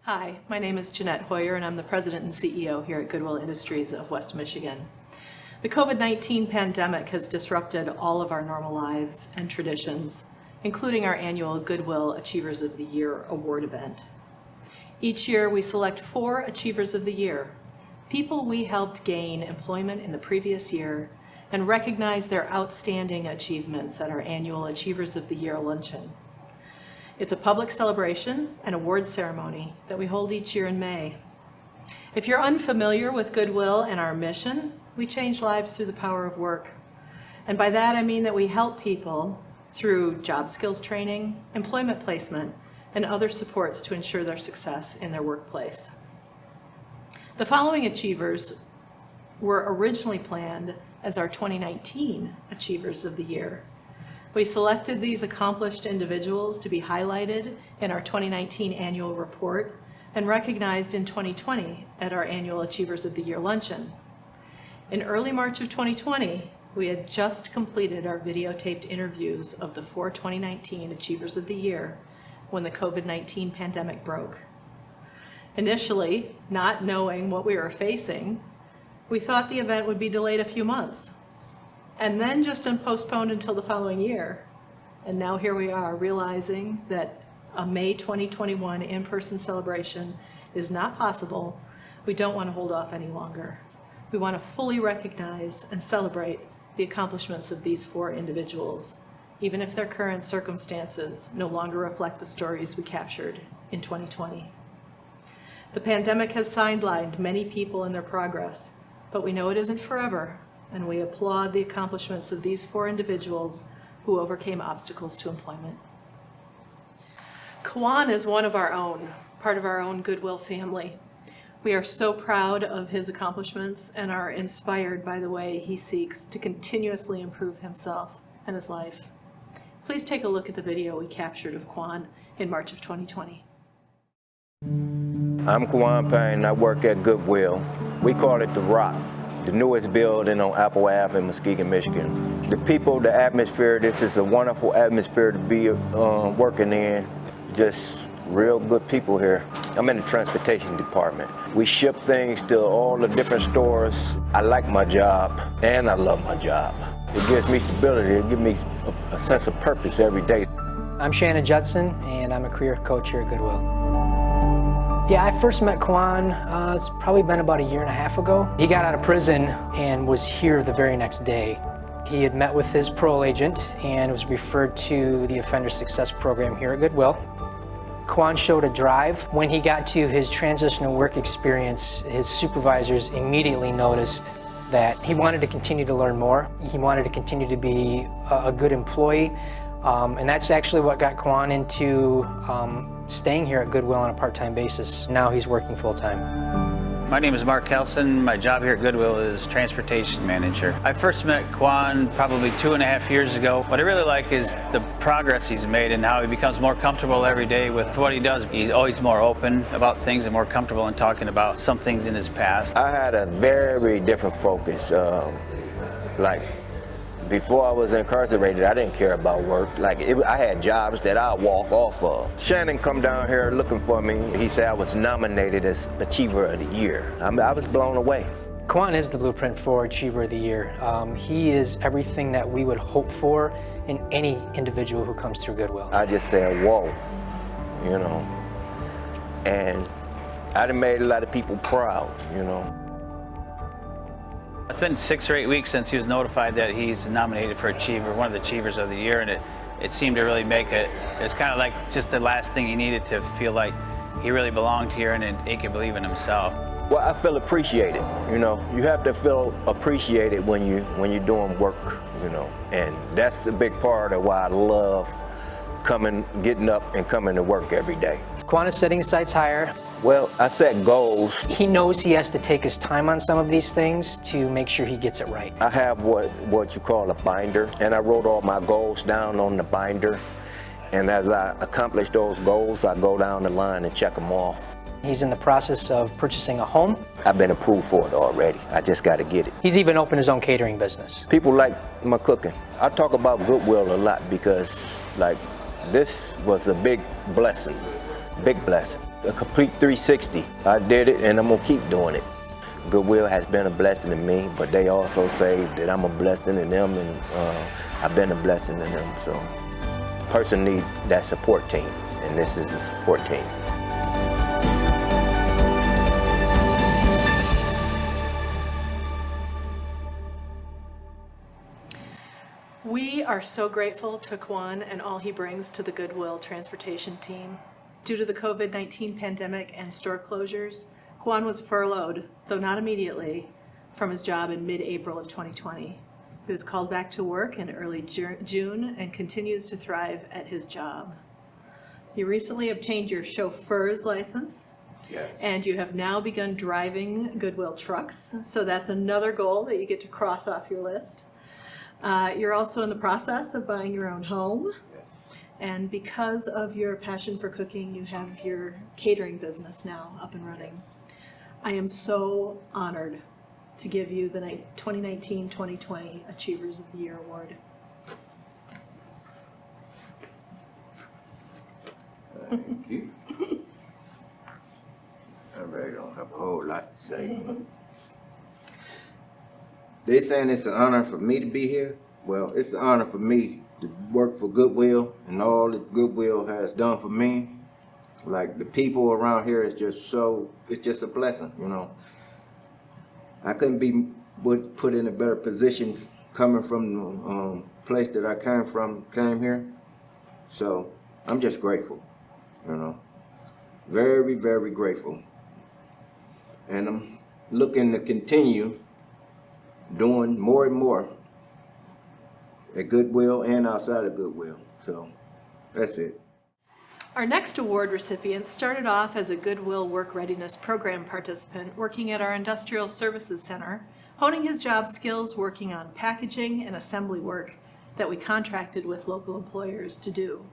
Hi, my name is Jeanette Hoyer and I'm the President and CEO here at Goodwill Industries of West Michigan. The COVID-19 pandemic has disrupted all of our normal lives and traditions, including our annual Goodwill Achievers of the Year award event. Each year we select 4 Achievers of the Year, people we helped gain employment in the previous year, and recognize their outstanding achievements at our annual Achievers of the Year luncheon. It's a public celebration and award ceremony that we hold each year in May. If you're unfamiliar with Goodwill and our mission, we change lives through the power of work. And by that I mean that we help people through job skills training, employment placement, and other supports to ensure their success in their workplace. The following achievers were originally planned as our 2019 Achievers of the Year. We selected these accomplished individuals to be highlighted in our 2019 annual report and recognized in 2020 at our annual Achievers of the Year luncheon. In early March of 2020, we had just completed our videotaped interviews of the 4 2019 Achievers of the Year when the COVID-19 pandemic broke. Initially, not knowing what we were facing, we thought the event would be delayed a few months, and then just postponed until the following year. And now here we are, realizing that a May 2021 in-person celebration is not possible. We don't want to hold off any longer. We want to fully recognize and celebrate the accomplishments of these 4 individuals, even if their current circumstances no longer reflect the stories we captured in 2020. The pandemic has sidelined many people in their progress, but we know it isn't forever, and we applaud the accomplishments of these 4 individuals who overcame obstacles to employment. Kwan is one of our own, part of our own Goodwill family. We are so proud of his accomplishments and are inspired by the way he seeks to continuously improve himself and his life. Please take a look at the video we captured of Kwan in March of 2020. I'm Kwan Payne. I work at Goodwill. We call it The Rock, the newest building on Apple Ave in Muskegon, Michigan. The people, the atmosphere, this is a wonderful atmosphere to be working in. Just real good people here. I'm in the transportation department. We ship things to all the different stores. I like my job and I love my job. It gives me stability, it gives me a sense of purpose every day. I'm Shannon Judson and I'm a career coach here at Goodwill. Yeah, I first met Kwan, it's probably been about 1.5 years ago. He got out of prison and was here the very next day. He had met with his parole agent and was referred to the Offender Success Program here at Goodwill. Kwan showed a drive. When he got to his transitional work experience, his supervisors immediately noticed that he wanted to continue to learn more. He wanted to continue to be a good employee. And that's actually what got Kwan into staying here at Goodwill on a part-time basis. Now he's working full-time. My name is Mark Kelson. My job here at Goodwill is transportation manager. I first met Kwan probably 2.5 years ago. What I really like is the progress he's made and how he becomes more comfortable every day with what he does. He's always more open about things and more comfortable in talking about some things in his past. I had a very different focus. Before I was incarcerated, I didn't care about work. I had jobs that I'd walk off of. Shannon come down here looking for me. He said I was nominated as Achiever of the Year. I was blown away. Kwan is the blueprint for Achiever of the Year. He is everything that we would hope for in any individual who comes through Goodwill. I just said, whoa, you know. And I done made a lot of people proud, you know. It's been 6 or 8 weeks since he was notified that he's nominated for Achiever, one of the Achievers of the Year, and it seemed to really make it. It's kind of like just the last thing he needed to feel like he really belonged here and he could believe in himself. Well, I feel appreciated, you know. You have to feel appreciated when you're doing work, you know, and that's a big part of why I love getting up and coming to work every day. Kwan is setting his sights higher. Well, I set goals. He knows he has to take his time on some of these things to make sure he gets it right. I have what you call a binder, and I wrote all my goals down on the binder. And as I accomplish those goals, I go down the line and check them off. He's in the process of purchasing a home. I've been approved for it already. I just got to get it. He's even opened his own catering business. People like my cooking. I talk about Goodwill a lot because, this was a big blessing, big blessing. a complete 360. I did it and I'm gonna keep doing it. Goodwill has been a blessing to me, but they also say that I'm a blessing to them, and I've been a blessing to them. So, person needs that support team, and this is a support team. We are so grateful to Kwan and all he brings to the Goodwill transportation team. Due to the COVID-19 pandemic and store closures, Kwan was furloughed, though not immediately, from his job in mid-April of 2020. He was called back to work in early June and continues to thrive at his job. You recently obtained your chauffeur's license. Yes. And you have now begun driving Goodwill trucks, so that's another goal that you get to cross off your list. You're also in the process of buying your own home. Yes. And because of your passion for cooking, you have your catering business now up and running. I am so honored to give you the 2019-2020 Achievers of the Year Award. Thank you. I really don't have a whole lot to say. They saying it's an honor for me to be here. Well, it's an honor for me to work for Goodwill and all that Goodwill has done for me. Like, the people around here is just so, it's just a blessing, you know. I couldn't be put in a better position coming from the place that I came here. So I'm just grateful, you know. Very, very grateful. And I'm looking to continue doing more and more at Goodwill and outside of Goodwill. So that's it. Our next award recipient started off as a Goodwill Work Readiness Program participant working at our Industrial Services Center, honing his job skills working on packaging and assembly work that we contracted with local employers to do.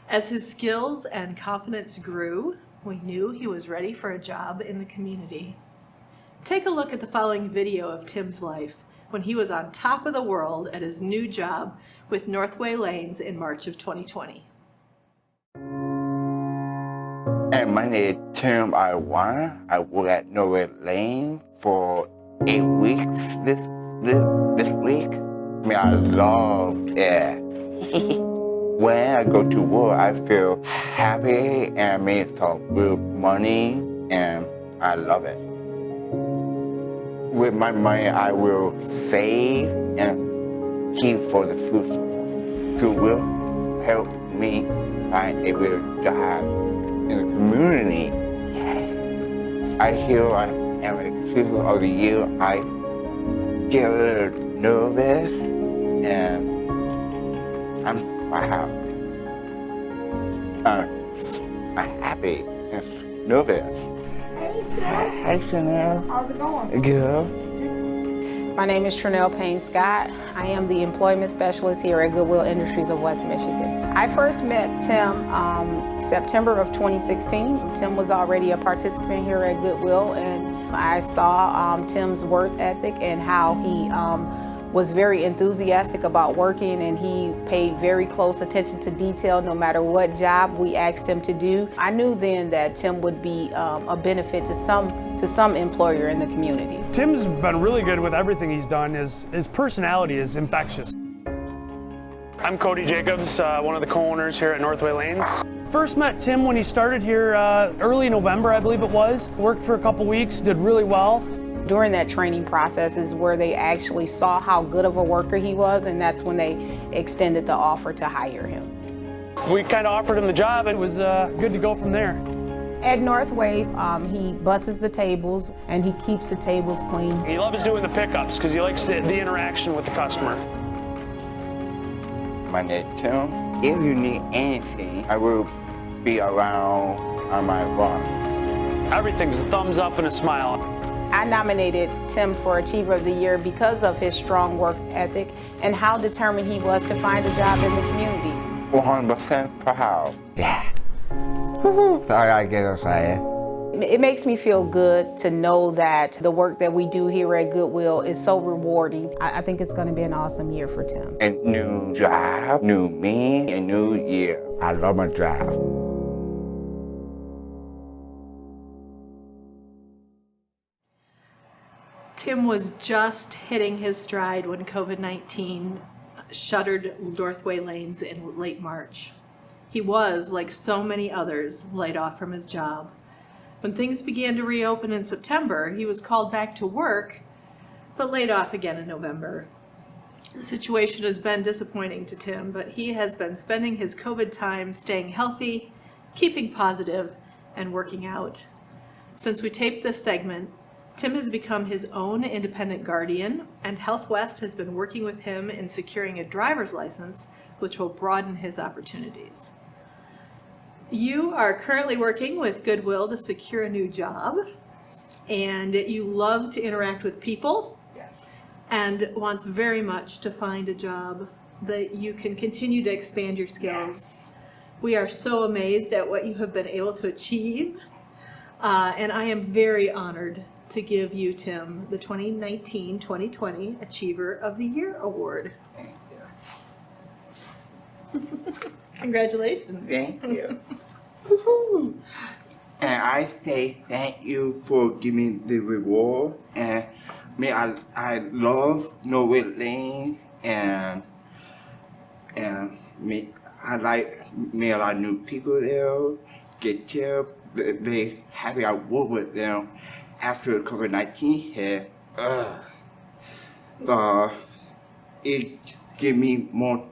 As his skills and confidence grew, we knew he was ready for a job in the community. Take a look at the following video of Tim's life when he was on top of the world at his new job with Northway Lanes in March of 2020. And my name is Tim Iwana. I work at Northway Lane for 8 weeks this week. I mean, I love it. When I go to work, I feel happy and I make some real money, and I love it. With my money, I will save and keep for the future. Goodwill help me find a real job in the community. Yes. I feel I am a Achiever of the Year. I get a little nervous and I'm happy and nervous. Hey, Tim. Hi, Chanel. How's it going? Good. My name is Trinell Payne-Scott. I am the Employment Specialist here at Goodwill Industries of West Michigan. I first met Tim September of 2016. Tim was already a participant here at Goodwill, and I saw Tim's work ethic and how he was very enthusiastic about working, and he paid very close attention to detail no matter what job we asked him to do. I knew then that Tim would be a benefit to some employer in the community. Tim's been really good with everything he's done. His personality is infectious. I'm Cody Jacobs, one of the co-owners here at Northway Lanes. First met Tim when he started here early November, I believe it was. Worked for a couple weeks, did really well. During that training process is where they actually saw how good of a worker he was, and that's when they extended the offer to hire him. We kind of offered him the job, and it was good to go from there. At Northway, he busses the tables and he keeps the tables clean. He loves doing the pickups because he likes the interaction with the customer. My name is Tim. If you need anything, I will be around on my runs. Everything's a thumbs up and a smile. I nominated Tim for Achiever of the Year because of his strong work ethic and how determined he was to find a job in the community. 100% proud. Yeah. Sorry, I get excited. It makes me feel good to know that the work that we do here at Goodwill is so rewarding. I think it's going to be an awesome year for Tim. A new job, new me, a new year. I love my job. Tim was just hitting his stride when COVID-19 shuttered Northway Lanes in late March. He was, like so many others, laid off from his job. When things began to reopen in September, he was called back to work, but laid off again in November. The situation has been disappointing to Tim, but he has been spending his COVID time staying healthy, keeping positive, and working out. Since we taped this segment, Tim has become his own independent guardian, and Health West has been working with him in securing a driver's license, which will broaden his opportunities. You are currently working with Goodwill to secure a new job, and you love to interact with people. Yes. And wants very much to find a job that you can continue to expand your skills. Yes. We are so amazed at what you have been able to achieve, and I am very honored to give you, Tim, the 2019-2020 Achiever of the Year Award. Thank you. Congratulations. Thank you. Woohoo! And I say thank you for giving the reward. And I love Northway Lanes, and I like meet a lot of new people there. Get tips. They happy I work with them after COVID-19 hit. But it give me more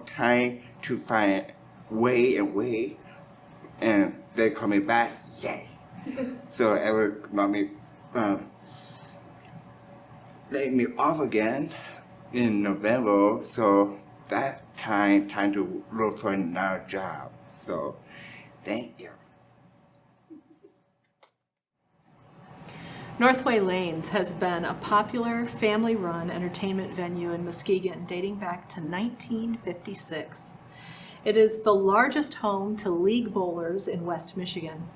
time to find way, and they coming back, yay. So everybody laid me off again in November, so that time to look for another job. So thank you. Northway Lanes has been a popular family-run entertainment venue in Muskegon dating back to 1956. It is the largest home to league bowlers in West Michigan.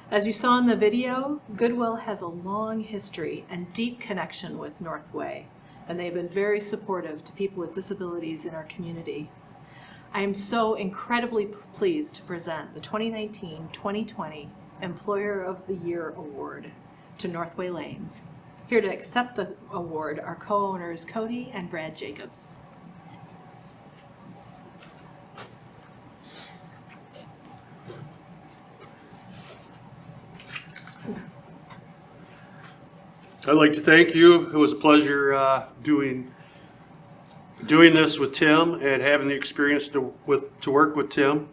As you saw in the video, Goodwill has a long history and deep connection with Northway, and they've been very supportive to people with disabilities in our community. I am so incredibly pleased to present the 2019-2020 Employer of the Year Award to Northway Lanes. Here to accept the award are co-owners Cody and Brad Jacobs. I'd like to thank you. It was a pleasure doing this with Tim and having the experience to work with Tim.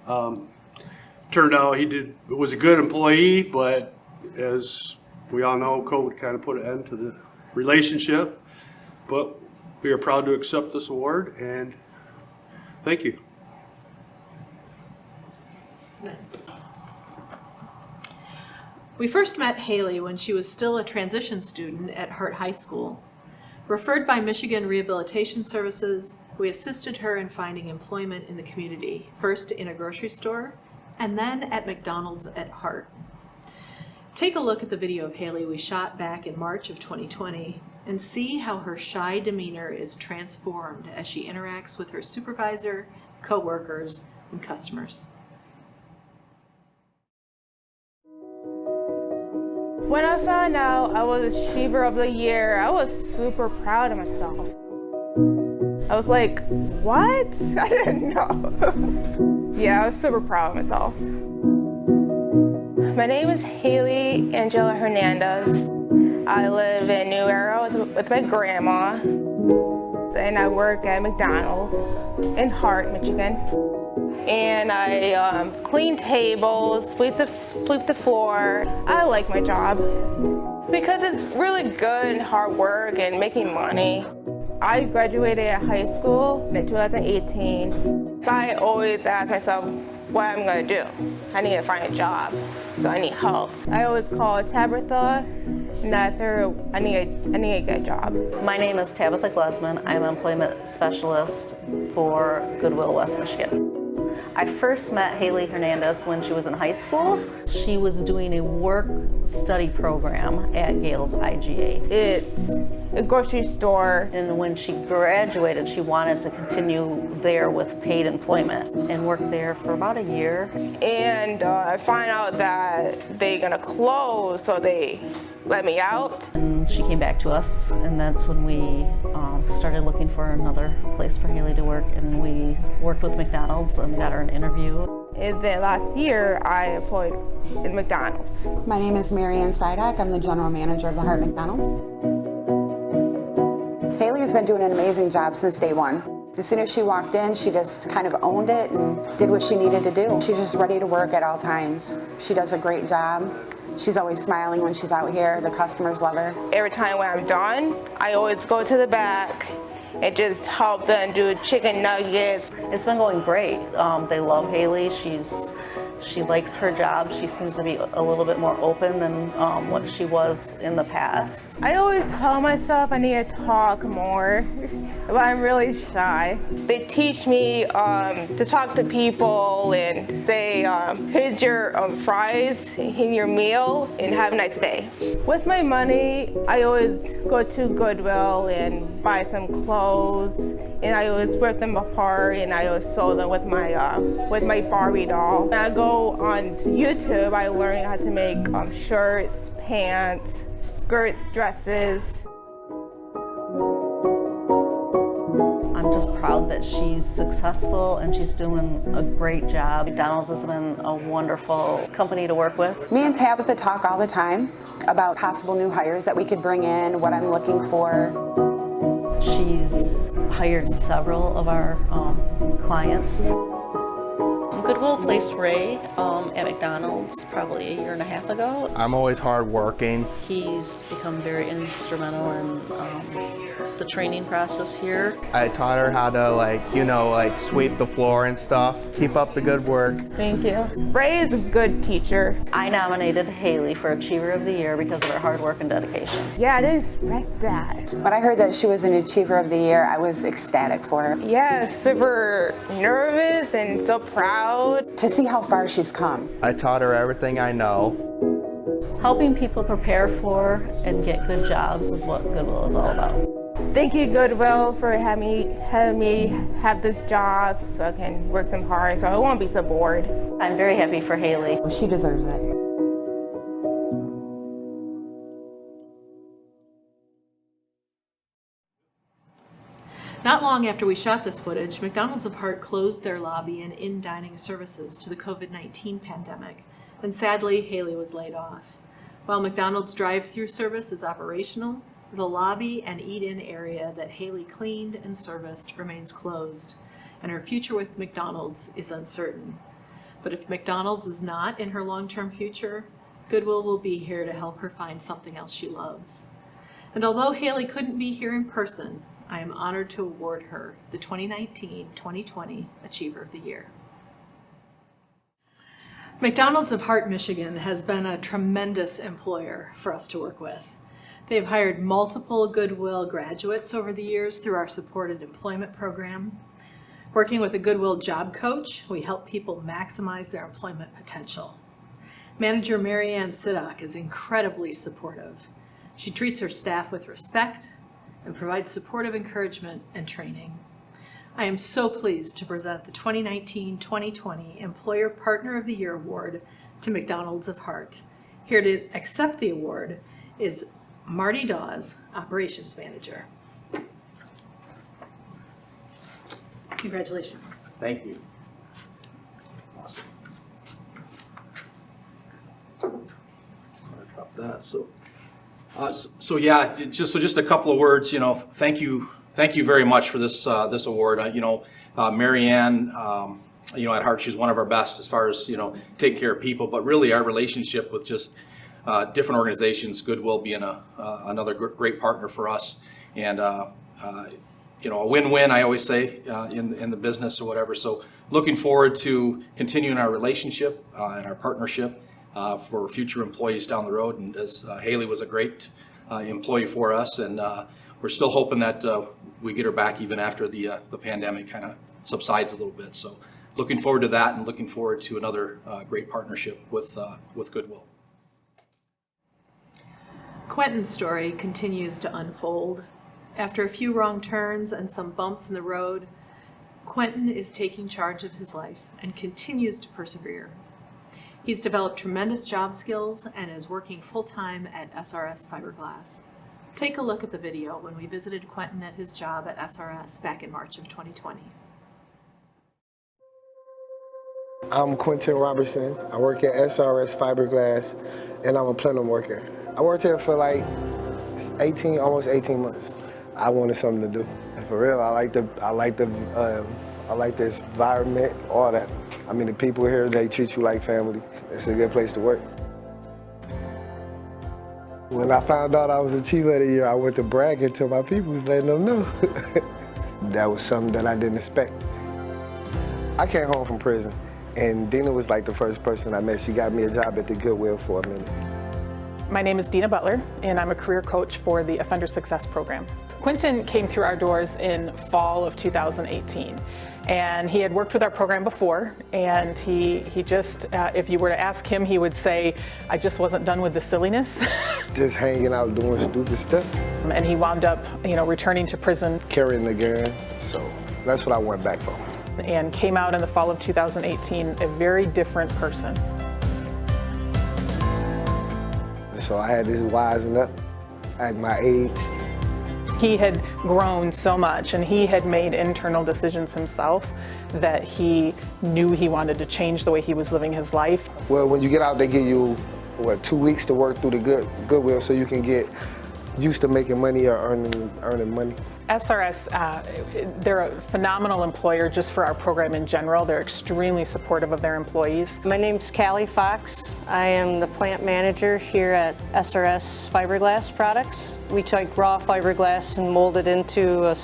Turned out he was a good employee, but as we all know, COVID kind of put an end to the relationship. But we are proud to accept this award, and thank you. Nice. We first met Haley when she was still a transition student at Hart High School. Referred by Michigan Rehabilitation Services, we assisted her in finding employment in the community, first in a grocery store and then at McDonald's at Hart. Take a look at the video of Haley we shot back in March of 2020 and see how her shy demeanor is transformed as she interacts with her supervisor, co-workers, and customers. When I found out I was Achiever of the Year, I was super proud of myself. I was like, what? I didn't know. Yeah, I was super proud of myself. My name is Haley Angela Hernandez. I live in New Era with my grandma, and I work at McDonald's in Hart, Michigan. And I clean tables, sweep the floor. I like my job because it's really good and hard work and making money. I graduated at high school in 2018. So I always ask myself what I'm gonna do. I need to find a job, so I need help. I always call Tabitha and ask her, I need a good job. My name is Tabitha Glesman. I'm an employment specialist for Goodwill West Michigan. I first met Haley Hernandez when she was in high school. She was doing a work study program at Gales IGA. It's a grocery store. And when she graduated, she wanted to continue there with paid employment and worked there for about a year. And I find out that they're gonna close, so they let me out. And she came back to us, and that's when we started looking for another place for Haley to work, and we worked with McDonald's and got her an interview. And then last year, I employed in McDonald's. My name is Marianne Sidak. I'm the general manager of the Hart McDonald's. Haley has been doing an amazing job since day one. As soon as she walked in, she just kind of owned it and did what she needed to do. She's just ready to work at all times. She does a great job. She's always smiling when she's out here. The customers love her. Every time when I'm done, I always go to the back and just help them do chicken nuggets. It's been going great. They love Haley. She likes her job. She seems to be a little bit more open than what she was in the past. I always tell myself I need to talk more, but I'm really shy. They teach me to talk to people and say, here's your fries in your meal and have a nice day. With my money, I always go to Goodwill and buy some clothes, and I always rip them apart and I always sew them with my Barbie doll. When I go on YouTube, I learn how to make shirts, pants, skirts, dresses. I'm just proud that she's successful and she's doing a great job. McDonald's has been a wonderful company to work with. Me and Tabitha talk all the time about possible new hires that we could bring in, what I'm looking for. She's hired several of our clients. Goodwill placed Ray at McDonald's probably a year and a half ago. I'm always hardworking. He's become very instrumental in the training process here. I taught her how to sweep the floor and stuff. Keep up the good work. Thank you. Ray is a good teacher. I nominated Haley for Achiever of the Year because of her hard work and dedication. Yeah, I didn't expect that. When I heard that she was an Achiever of the Year, I was ecstatic for her. Yeah, super nervous and so proud. To see how far she's come. I taught her everything I know. Helping people prepare for and get good jobs is what Goodwill is all about. Thank you, Goodwill, for having me have this job so I can work some hard so I won't be so bored. I'm very happy for Haley. She deserves it. Not long after we shot this footage, McDonald's of Hart closed their lobby and in-dining services to the COVID-19 pandemic, and sadly, Haley was laid off. While McDonald's drive-through service is operational, the lobby and eat-in area that Haley cleaned and serviced remains closed, and her future with McDonald's is uncertain. But if McDonald's is not in her long-term future, Goodwill will be here to help her find something else she loves. And although Haley couldn't be here in person, I am honored to award her the 2019-2020 Achiever of the Year. McDonald's of Hart, Michigan has been a tremendous employer for us to work with. They've hired multiple Goodwill graduates over the years through our supported employment program. Working with a Goodwill job coach, we help people maximize their employment potential. Manager Marianne Sidak is incredibly supportive. She treats her staff with respect and provides supportive encouragement and training. I am so pleased to present the 2019-2020 Employer Partner of the Year Award to McDonald's of Hart. Here to accept the award is Marty Dawes, Operations Manager. Congratulations. Thank you. Awesome. Drop that. Yeah, just a couple of words. Thank you very much for this award. Marianne, at Hart, she's one of our best as far as taking care of people. But really, our relationship with just different organizations, Goodwill being another great partner for us, and a win-win. I always say in the business or whatever. So looking forward to continuing our relationship and our partnership. For future employees down the road, and as Haley was a great employee for us, and we're still hoping that we get her back even after the pandemic kind of subsides a little bit. So looking forward to that and looking forward to another great partnership with Goodwill. Quentin's story continues to unfold. After a few wrong turns and some bumps in the road, Quentin is taking charge of his life and continues to persevere. He's developed tremendous job skills and is working full-time at SRS Fiberglass. Take a look at the video when we visited Quentin at his job at SRS back in March of 2020. I'm Quentin Robertson. I work at SRS Fiberglass, and I'm a plenum worker. I worked here for like almost 18 months. I wanted something to do. And for real, I like this environment, all that. I mean, the people here, they treat you like family. It's a good place to work. When I found out I was Achiever of the Year, I went to bragging to my people, letting them know. That was something that I didn't expect. I came home from prison, and Dina was like the first person I met. She got me a job at the Goodwill for a minute. My name is Dina Butler, and I'm a career coach for the Offender Success Program. Quentin came through our doors in fall of 2018, and he had worked with our program before, and he just, if you were to ask him, he would say, I just wasn't done with the silliness. Just hanging out doing stupid stuff. And he wound up, returning to prison. Carrying the gun, so that's what I went back for. And came out in the fall of 2018 a very different person. So I had this wising up at my age. He had grown so much, and he had made internal decisions himself that he knew he wanted to change the way he was living his life. Well, when you get out, they give you, 2 weeks to work through the Goodwill so you can get used to making money or earning money. SRS, they're a phenomenal employer just for our program in general. They're extremely supportive of their employees. My name's Callie Fox. I am the plant manager here at SRS Fiberglass Products. We take raw fiberglass and mold it into a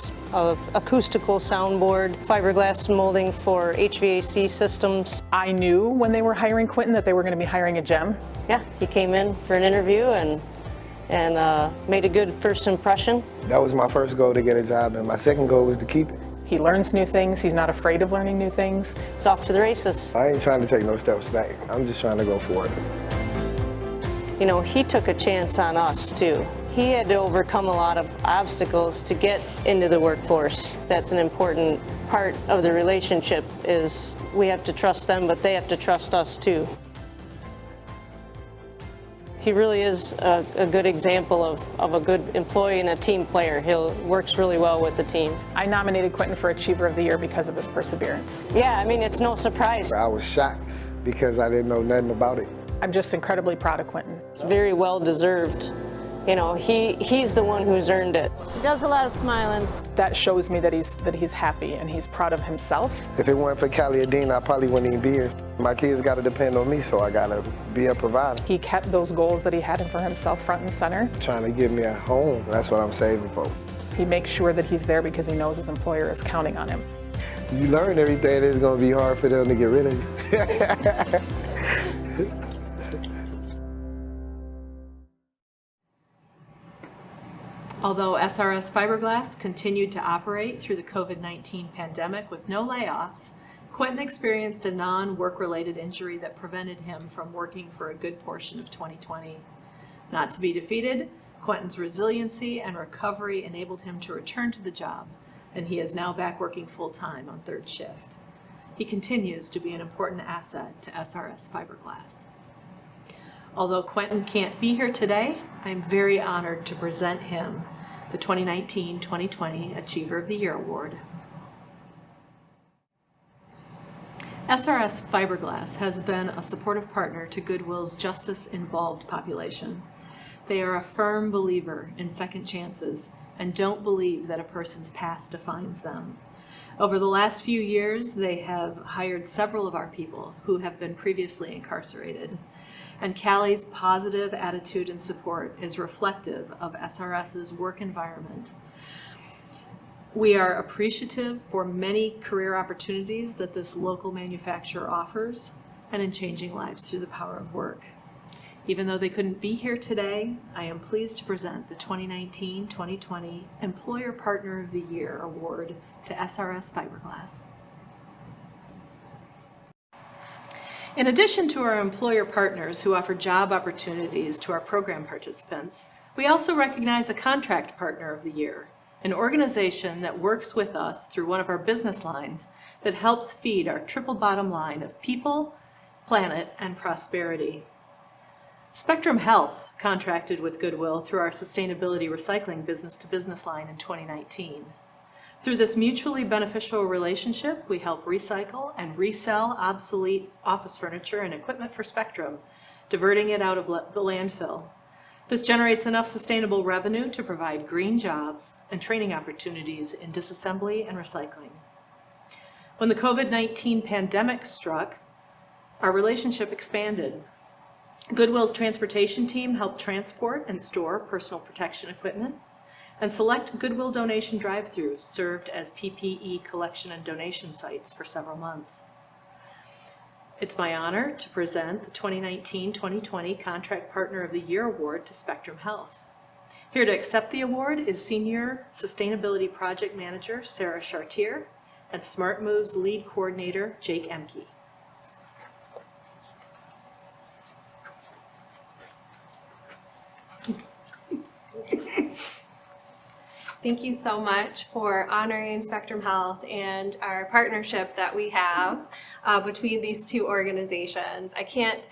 acoustical soundboard, fiberglass molding for HVAC systems. I knew when they were hiring Quentin that they were going to be hiring a gem. Yeah, he came in for an interview and made a good first impression. That was my first goal, to get a job, and my second goal was to keep it. He learns new things. He's not afraid of learning new things. It's off to the races. I ain't trying to take no steps back. I'm just trying to go forward. He took a chance on us too. He had to overcome a lot of obstacles to get into the workforce. That's an important part of the relationship, is we have to trust them, but they have to trust us too. He really is a good example of a good employee and a team player. He works really well with the team. I nominated Quentin for Achiever of the Year because of his perseverance. Yeah, I mean, it's no surprise. I was shocked because I didn't know nothing about it. I'm just incredibly proud of Quentin. It's very well deserved. He's the one who's earned it. He does a lot of smiling. That shows me that he's happy and he's proud of himself. If it weren't for Callie or Dean, I probably wouldn't even be here. My kids got to depend on me, so I got to be a provider. He kept those goals that he had for himself front and center. Trying to give me a home, that's what I'm saving for. He makes sure that he's there because he knows his employer is counting on him. You learn everything, it's going to be hard for them to get rid of you. Although SRS Fiberglass continued to operate through the COVID-19 pandemic with no layoffs, Quentin experienced a non-work-related injury that prevented him from working for a good portion of 2020. Not to be defeated, Quentin's resiliency and recovery enabled him to return to the job, and he is now back working full-time on third shift. He continues to be an important asset to SRS Fiberglass. Although Quentin can't be here today, I'm very honored to present him the 2019-2020 Achiever of the Year Award. SRS Fiberglass has been a supportive partner to Goodwill's justice-involved population. They are a firm believer in second chances and don't believe that a person's past defines them. Over the last few years, they have hired several of our people who have been previously incarcerated. And Callie's positive attitude and support is reflective of SRS's work environment. We are appreciative for many career opportunities that this local manufacturer offers and in changing lives through the power of work. Even though they couldn't be here today, I am pleased to present the 2019-2020 Employer Partner of the Year Award to SRS Fiberglass. In addition to our employer partners who offer job opportunities to our program participants, we also recognize a contract partner of the year, an organization that works with us through one of our business lines that helps feed our triple bottom line of people, planet, and prosperity. Spectrum Health contracted with Goodwill through our sustainability recycling business-to-business line in 2019. Through this mutually beneficial relationship, we help recycle and resell obsolete office furniture and equipment for Spectrum, diverting it out of the landfill. This generates enough sustainable revenue to provide green jobs and training opportunities in disassembly and recycling. When the COVID-19 pandemic struck, our relationship expanded. Goodwill's transportation team helped transport and store personal protection equipment, and select Goodwill donation drive-thrus served as PPE collection and donation sites for several months. It's my honor to present the 2019-2020 Contract Partner of the Year Award to Spectrum Health. Here to accept the award is Senior Sustainability Project Manager Sarah Chartier and Smart Moves Lead Coordinator Jake Emke. Thank you so much for honoring Spectrum Health and our partnership that we have between these two organizations. I can't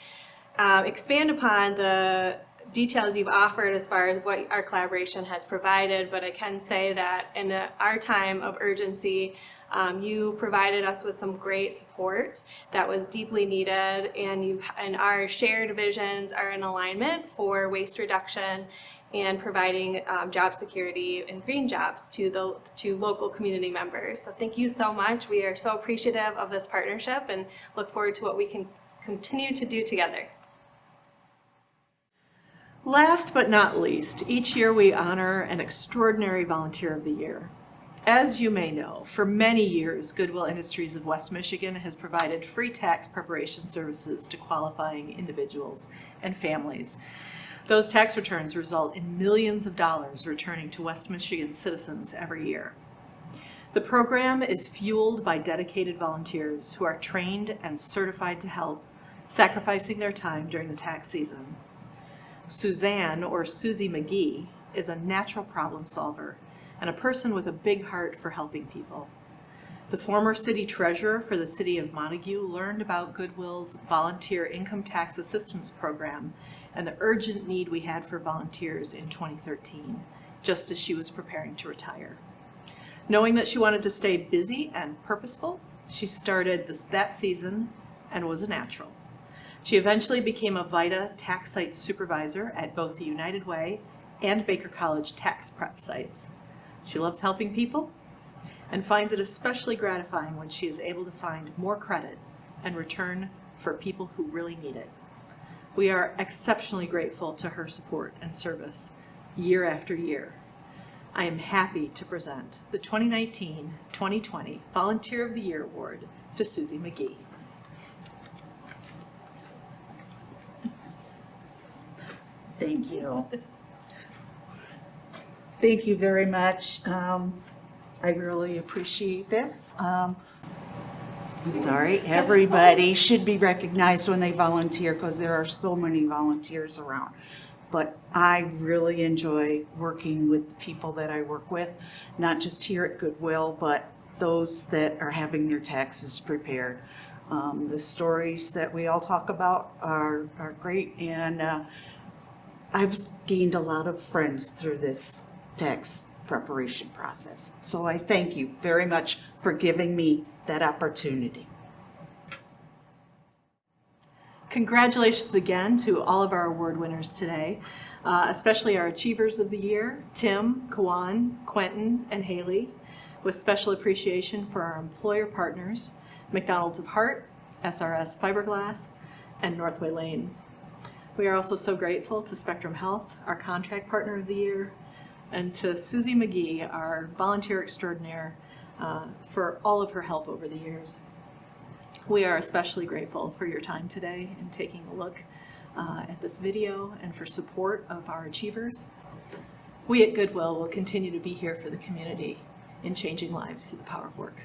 expand upon the details you've offered as far as what our collaboration has provided, but I can say that in our time of urgency, you provided us with some great support that was deeply needed, and our shared visions are in alignment for waste reduction and providing job security and green jobs to local community members. So thank you so much. We are so appreciative of this partnership and look forward to what we can continue to do together. Last but not least, each year we honor an extraordinary volunteer of the year. As you may know, for many years, Goodwill Industries of West Michigan has provided free tax preparation services to qualifying individuals and families. Those tax returns result in millions of dollars returning to West Michigan citizens every year. The program is fueled by dedicated volunteers who are trained and certified to help, sacrificing their time during the tax season. Suzanne, or Susie McGee, is a natural problem solver and a person with a big heart for helping people. The former city treasurer for the city of Montague learned about Goodwill's volunteer income tax assistance program and the urgent need we had for volunteers in 2013, just as she was preparing to retire. Knowing that she wanted to stay busy and purposeful, she started that season and was a natural. She eventually became a VITA tax site supervisor at both the United Way and Baker College tax prep sites. She loves helping people and finds it especially gratifying when she is able to find more credit and return for people who really need it. We are exceptionally grateful to her support and service year after year. I am happy to present the 2019-2020 Volunteer of the Year Award to Susie McGee. Thank you. Thank you very much. I really appreciate this. I'm sorry, everybody should be recognized when they volunteer because there are so many volunteers around. But I really enjoy working with the people that I work with, not just here at Goodwill, but those that are having their taxes prepared. The stories that we all talk about are great, and I've gained a lot of friends through this tax preparation process. So I thank you very much for giving me that opportunity. Congratulations again to all of our award winners today, especially our Achievers of the Year, Tim, Kawan, Quentin, and Haley, with special appreciation for our employer partners, McDonald's of Hart, SRS Fiberglass, and Northway Lanes. We are also so grateful to Spectrum Health, our contract partner of the year, and to Susie McGee, our volunteer extraordinaire, for all of her help over the years. We are especially grateful for your time today and taking a look at this video and for support of our achievers. We at Goodwill will continue to be here for the community in changing lives through the power of work.